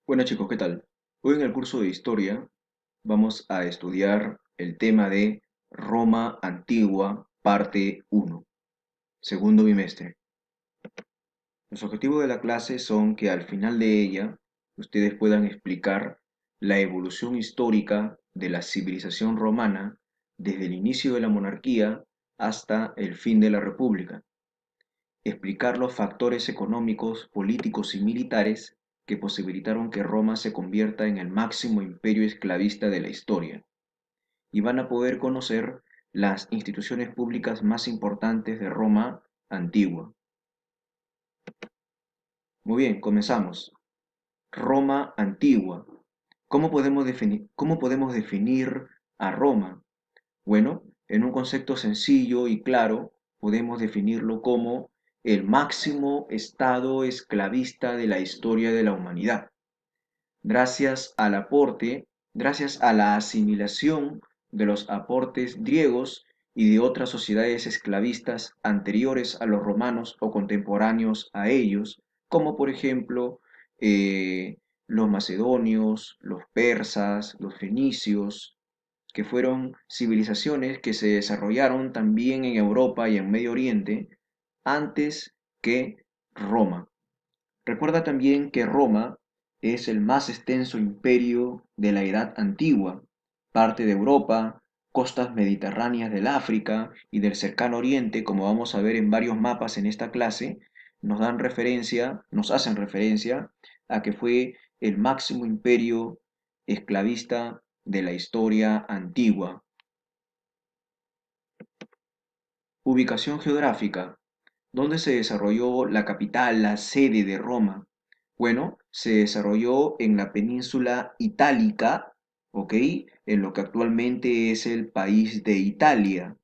Bueno chicos, ¿qué tal? Hoy en el curso de historia vamos a estudiar el tema de Roma Antigua, parte uno, segundo bimestre. Los objetivos de la clase son que al final de ella ustedes puedan explicar la evolución histórica de la civilización romana desde el inicio de la monarquía hasta el fin de la república. Explicar los factores económicos, políticos y militares que posibilitaron que Roma se convierta en el máximo imperio esclavista de la historia, y van a poder conocer las instituciones públicas más importantes de Roma antigua. Muy bien, comenzamos. Roma antigua. ¿Cómo podemos definir a Roma? Bueno, en un concepto sencillo y claro, podemos definirlo como el máximo estado esclavista de la historia de la humanidad. Gracias al aporte, gracias a la asimilación de los aportes griegos y de otras sociedades esclavistas anteriores a los romanos o contemporáneos a ellos, como por ejemplo los macedonios, los persas, los fenicios, que fueron civilizaciones que se desarrollaron también en Europa y en Medio Oriente antes que Roma. Recuerda también que Roma es el más extenso imperio de la Edad Antigua, parte de Europa, costas mediterráneas del África y del Cercano Oriente, como vamos a ver en varios mapas en esta clase, nos hacen referencia a que fue el máximo imperio esclavista de la historia antigua. Ubicación geográfica. ¿Dónde se desarrolló la capital, la sede de Roma? Bueno, se desarrolló en la península itálica, ¿ok? En lo que actualmente es el país de Italia.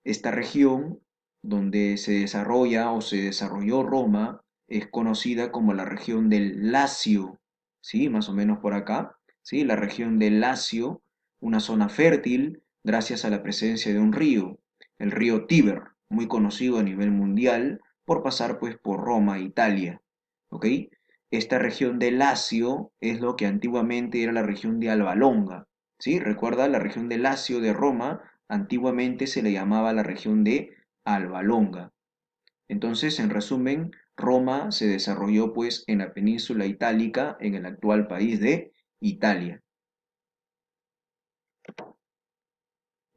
Esta región donde se desarrolla o se desarrolló Roma es conocida como la región del Lacio, ¿sí? Más o menos por acá, ¿sí? La región del Lacio, una zona fértil gracias a la presencia de un río, el río Tíber, muy conocido a nivel mundial por pasar pues por Roma, Italia, ¿ok? Esta región del Lacio es lo que antiguamente era la región de Alba Longa, ¿sí? Recuerda, la región del Lacio de Roma antiguamente se le llamaba la región de Alba Longa. Entonces, en resumen, Roma se desarrolló pues en la península itálica, en el actual país de Italia.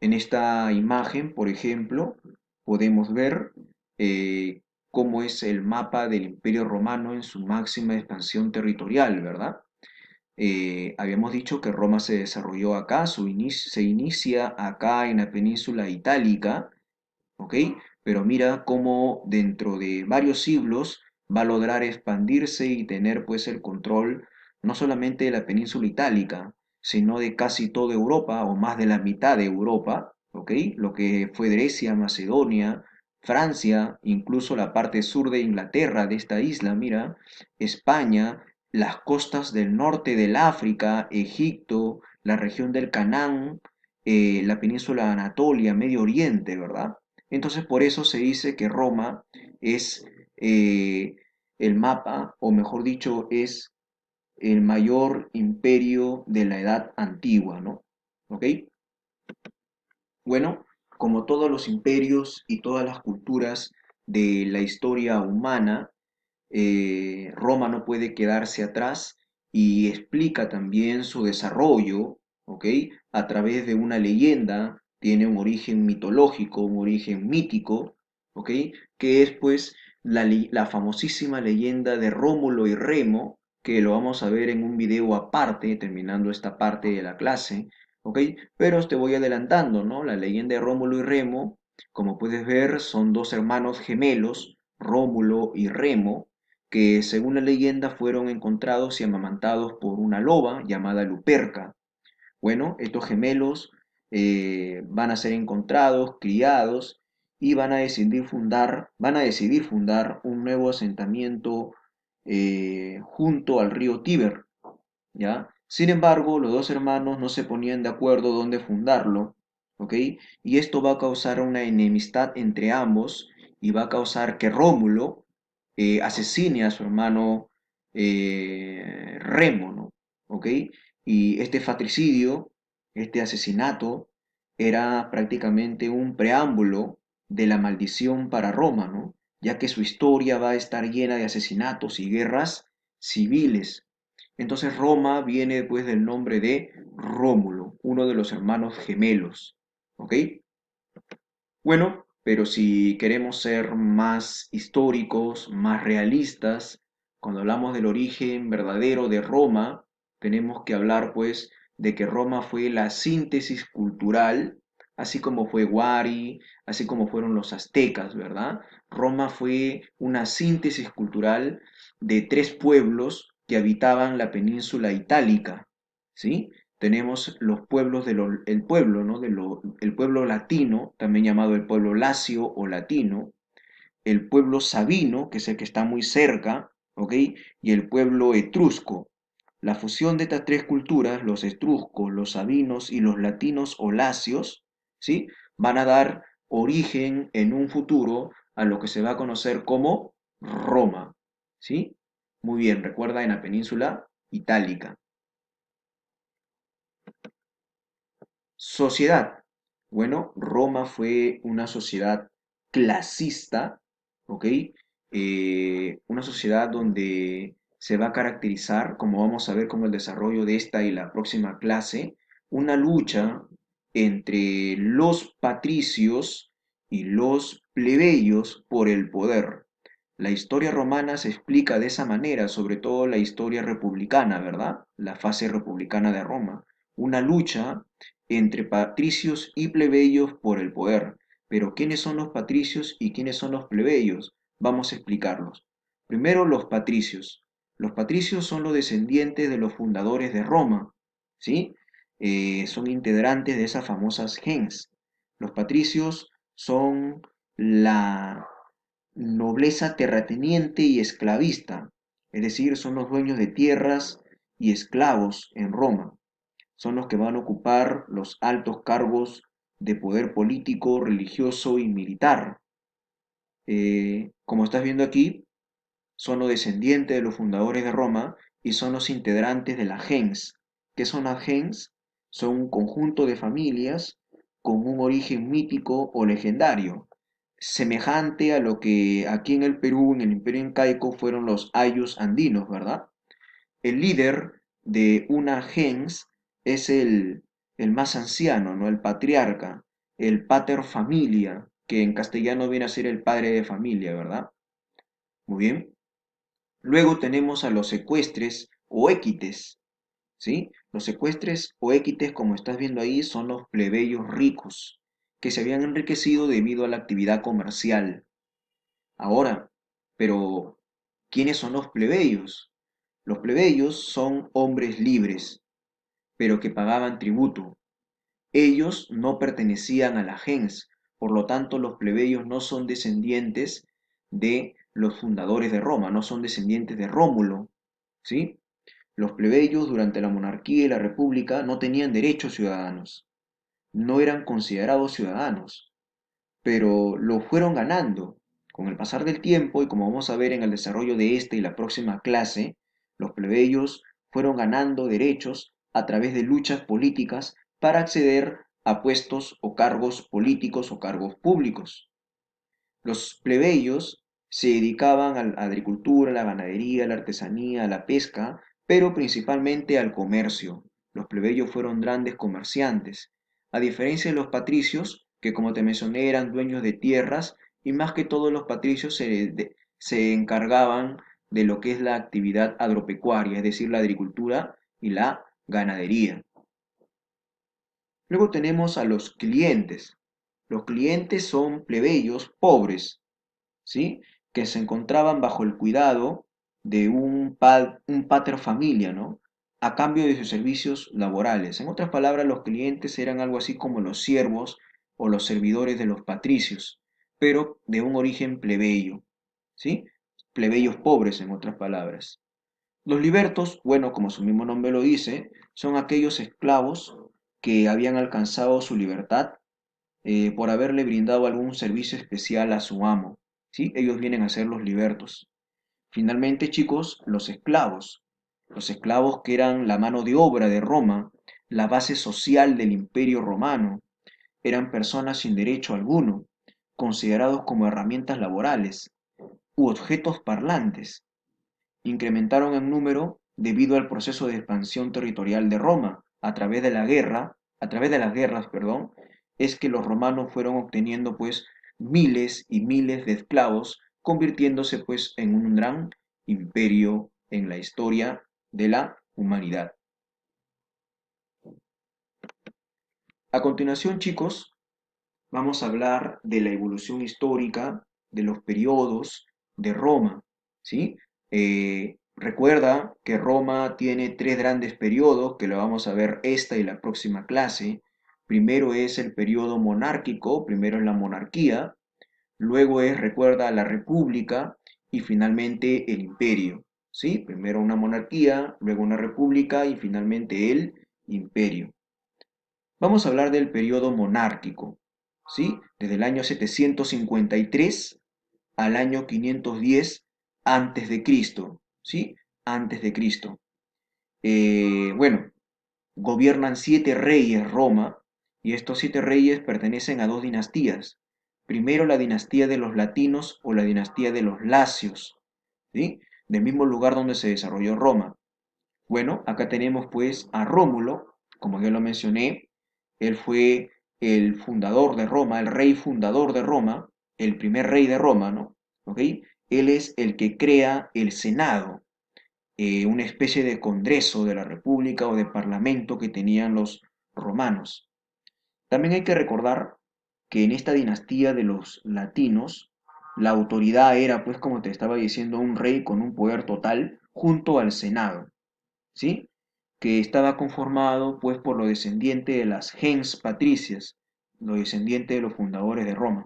En esta imagen, por ejemplo, podemos ver eh, cómo es el mapa del Imperio Romano en su máxima expansión territorial, ¿verdad? Habíamos dicho que Roma se desarrolló acá, se inicia acá en la península itálica, ¿ok? Pero mira cómo dentro de varios siglos va a lograr expandirse y tener pues el control no solamente de la península itálica, sino de casi toda Europa o más de la mitad de Europa, ¿ok? Lo que fue Grecia, Macedonia, Francia, incluso la parte sur de Inglaterra, de esta isla, mira, España, las costas del norte del África, Egipto, la región del Canaán, la península de Anatolia, Medio Oriente, ¿verdad? Entonces por eso se dice que Roma es eh, el mapa, o mejor dicho, es el mayor imperio de la Edad Antigua, ¿no? ¿Ok? Bueno, como todos los imperios y todas las culturas de la historia humana, Roma no puede quedarse atrás y explica también su desarrollo, ¿ok? A través de una leyenda, tiene un origen mitológico, un origen mítico, ¿ok? Que es pues la famosísima leyenda de Rómulo y Remo, que lo vamos a ver en un video aparte, terminando esta parte de la clase, ¿ok? Pero te voy adelantando, ¿no? La leyenda de Rómulo y Remo, como puedes ver, son dos hermanos gemelos, Rómulo y Remo, que según la leyenda fueron encontrados y amamantados por una loba llamada Luperca. Bueno, estos gemelos van a ser encontrados, criados y van a decidir fundar un nuevo asentamiento junto al río Tíber, ¿ya? Sin embargo, los dos hermanos no se ponían de acuerdo dónde fundarlo, ¿ok? Y esto va a causar una enemistad entre ambos y va a causar que Rómulo asesine a su hermano Remo, ¿no? ¿Ok? Y este fratricidio, este asesinato, era prácticamente un preámbulo de la maldición para Roma, ¿no? Ya que su historia va a estar llena de asesinatos y guerras civiles. Entonces Roma viene pues del nombre de Rómulo, uno de los hermanos gemelos, ¿ok? Bueno, pero si queremos ser más históricos, más realistas, cuando hablamos del origen verdadero de Roma, tenemos que hablar pues de que Roma fue la síntesis cultural, así como fue Huari, así como fueron los aztecas, ¿verdad? Roma fue una síntesis cultural de tres pueblos que habitaban la península itálica, ¿sí? Tenemos los pueblos el pueblo, ¿no? El pueblo latino, también llamado el pueblo lacio o latino, el pueblo sabino, que es el que está muy cerca, ¿ok? Y el pueblo etrusco. La fusión de estas tres culturas, los etruscos, los sabinos y los latinos o lacios, ¿sí? Van a dar origen en un futuro a lo que se va a conocer como Roma, ¿sí? Muy bien, recuerda en la península itálica. Sociedad. Bueno, Roma fue una sociedad clasista, ¿ok? Una sociedad donde se va a caracterizar, como vamos a ver con el desarrollo de esta y la próxima clase, una lucha entre los patricios y los plebeyos por el poder. La historia romana se explica de esa manera, sobre todo la historia republicana, ¿verdad? La fase republicana de Roma. Una lucha entre patricios y plebeyos por el poder. Pero ¿quiénes son los patricios y quiénes son los plebeyos? Vamos a explicarlos. Primero, los patricios. Los patricios son los descendientes de los fundadores de Roma, ¿sí? Son integrantes de esas famosas gens. Los patricios son la nobleza terrateniente y esclavista, es decir, son los dueños de tierras y esclavos en Roma. Son los que van a ocupar los altos cargos de poder político, religioso y militar. Como estás viendo aquí, son los descendientes de los fundadores de Roma y son los integrantes de la gens. ¿Qué son las gens? Son un conjunto de familias con un origen mítico o legendario, semejante a lo que aquí en el Perú, en el Imperio Incaico, fueron los ayllus andinos, ¿verdad? El líder de una gens es el más anciano, ¿no? El patriarca, el pater familia, que en castellano viene a ser el padre de familia, ¿verdad? Muy bien. Luego tenemos a los secuestres o equites, ¿sí? Los secuestres o equites, como estás viendo ahí, son los plebeyos ricos que se habían enriquecido debido a la actividad comercial. Ahora, pero, ¿quiénes son los plebeyos? Los plebeyos son hombres libres, pero que pagaban tributo. Ellos no pertenecían a la gens, por lo tanto los plebeyos no son descendientes de los fundadores de Roma, no son descendientes de Rómulo, ¿sí? Los plebeyos durante la monarquía y la república no tenían derechos ciudadanos, no eran considerados ciudadanos, pero lo fueron ganando. Con el pasar del tiempo, y como vamos a ver en el desarrollo de esta y la próxima clase, los plebeyos fueron ganando derechos a través de luchas políticas para acceder a puestos o cargos políticos o cargos públicos. Los plebeyos se dedicaban a la agricultura, a la ganadería, a la artesanía, a la pesca, pero principalmente al comercio. Los plebeyos fueron grandes comerciantes, a diferencia de los patricios, que como te mencioné eran dueños de tierras, y más que todos los patricios se encargaban de lo que es la actividad agropecuaria, es decir, la agricultura y la ganadería. Luego tenemos a los clientes. Los clientes son plebeyos pobres, ¿sí? Que se encontraban bajo el cuidado de un pater familia, ¿no? A cambio de sus servicios laborales. En otras palabras, los clientes eran algo así como los siervos o los servidores de los patricios, pero de un origen plebeyo, ¿sí? Plebeyos pobres, en otras palabras. Los libertos, bueno, como su mismo nombre lo dice, son aquellos esclavos que habían alcanzado su libertad por haberle brindado algún servicio especial a su amo. ¿Sí? Ellos vienen a ser los libertos. Finalmente, chicos, los esclavos. Los esclavos que eran la mano de obra de Roma, la base social del imperio romano, eran personas sin derecho alguno, considerados como herramientas laborales u objetos parlantes. Incrementaron en número debido al proceso de expansión territorial de Roma. A través de las guerras, perdón, es que los romanos fueron obteniendo pues miles y miles de esclavos, convirtiéndose pues en un gran imperio en la historia de la humanidad. A continuación, chicos, vamos a hablar de la evolución histórica de los periodos de Roma, ¿sí? Recuerda que Roma tiene tres grandes periodos, que lo vamos a ver esta y la próxima clase. Primero es el periodo monárquico, primero es la monarquía, luego es, recuerda, la república y finalmente el imperio, ¿sí? Primero una monarquía, luego una república y finalmente el imperio. Vamos a hablar del periodo monárquico, ¿sí? Desde el año 753 al año 510 antes de Cristo, ¿sí? Antes de Cristo. Bueno, gobiernan 7 reyes Roma y estos 7 reyes pertenecen a dos dinastías. Primero la dinastía de los latinos o la dinastía de los lacios, ¿sí? Del mismo lugar donde se desarrolló Roma. Bueno, acá tenemos pues a Rómulo, como ya lo mencioné, él fue el fundador de Roma, el rey fundador de Roma, el primer rey de Roma, ¿no? ¿Ok? Él es el que crea el Senado, una especie de congreso de la República o de parlamento que tenían los romanos. También hay que recordar que en esta dinastía de los latinos, la autoridad era, pues como te estaba diciendo, un rey con un poder total junto al Senado. ¿Sí? Que estaba conformado pues por los descendientes de las gens patricias, los descendientes de los fundadores de Roma.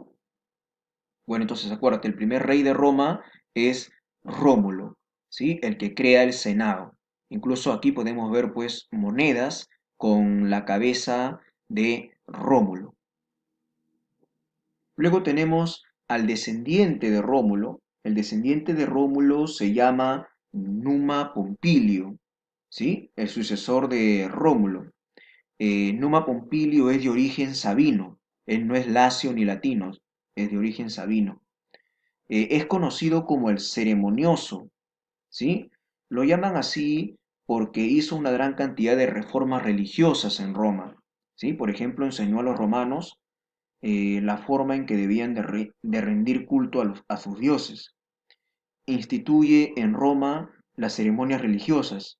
Bueno, entonces acuérdate, el primer rey de Roma es Rómulo, ¿sí? El que crea el Senado. Incluso aquí podemos ver pues monedas con la cabeza de Rómulo. Luego tenemos al descendiente de Rómulo. El descendiente de Rómulo se llama Numa Pompilio, ¿sí? El sucesor de Rómulo. Numa Pompilio es de origen sabino, él no es lacio ni latino, es de origen sabino. Es conocido como el ceremonioso, ¿sí? Lo llaman así porque hizo una gran cantidad de reformas religiosas en Roma, ¿sí? Por ejemplo, enseñó a los romanos la forma en que debían de rendir culto a sus dioses. Instituye en Roma las ceremonias religiosas.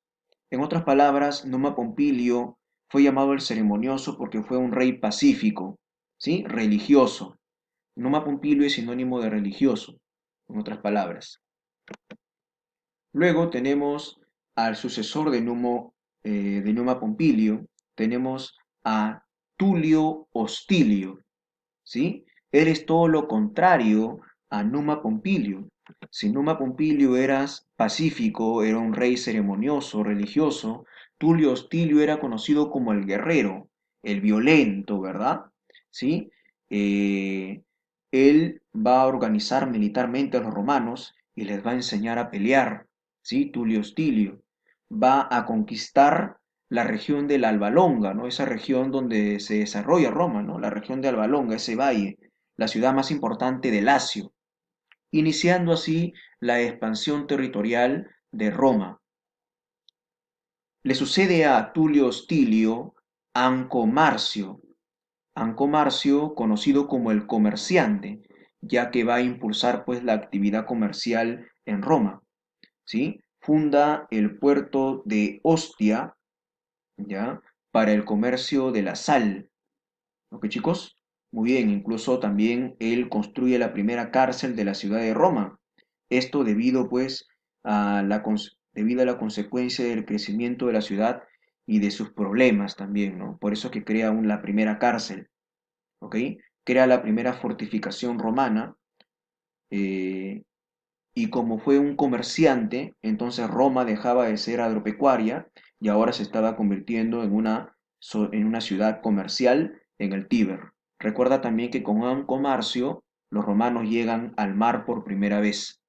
En otras palabras, Numa Pompilio fue llamado el ceremonioso porque fue un rey pacífico, ¿sí? Religioso. Numa Pompilio es sinónimo de religioso, en otras palabras. Luego tenemos al sucesor de Numa Pompilio, tenemos a Tulio Hostilio, ¿sí? Eres todo lo contrario a Numa Pompilio. Si Numa Pompilio eras pacífico, era un rey ceremonioso, religioso, Tulio Hostilio era conocido como el guerrero, el violento, ¿verdad? ¿Sí? Eh, Él va a organizar militarmente a los romanos y les va a enseñar a pelear, ¿sí? Tulio Hostilio va a conquistar la región de la Albalonga, ¿no? Esa región donde se desarrolla Roma, ¿no? La región de Albalonga, ese valle, la ciudad más importante de Lacio, iniciando así la expansión territorial de Roma. Le sucede a Tulio Hostilio Anco Marcio. Anco Marcio, conocido como el comerciante, ya que va a impulsar pues la actividad comercial en Roma, ¿sí? Funda el puerto de Ostia, ¿ya? Para el comercio de la sal. ¿Ok, chicos? Muy bien, incluso también él construye la primera cárcel de la ciudad de Roma. Esto debido, pues, debido a la consecuencia del crecimiento de la ciudad y de sus problemas también, ¿no? Por eso que crea la primera cárcel, ¿ok? Crea la primera fortificación romana, eh, y como fue un comerciante, entonces Roma dejaba de ser agropecuaria y ahora se estaba convirtiendo en una ciudad comercial en el Tíber. Recuerda también que con un comercio los romanos llegan al mar por primera vez.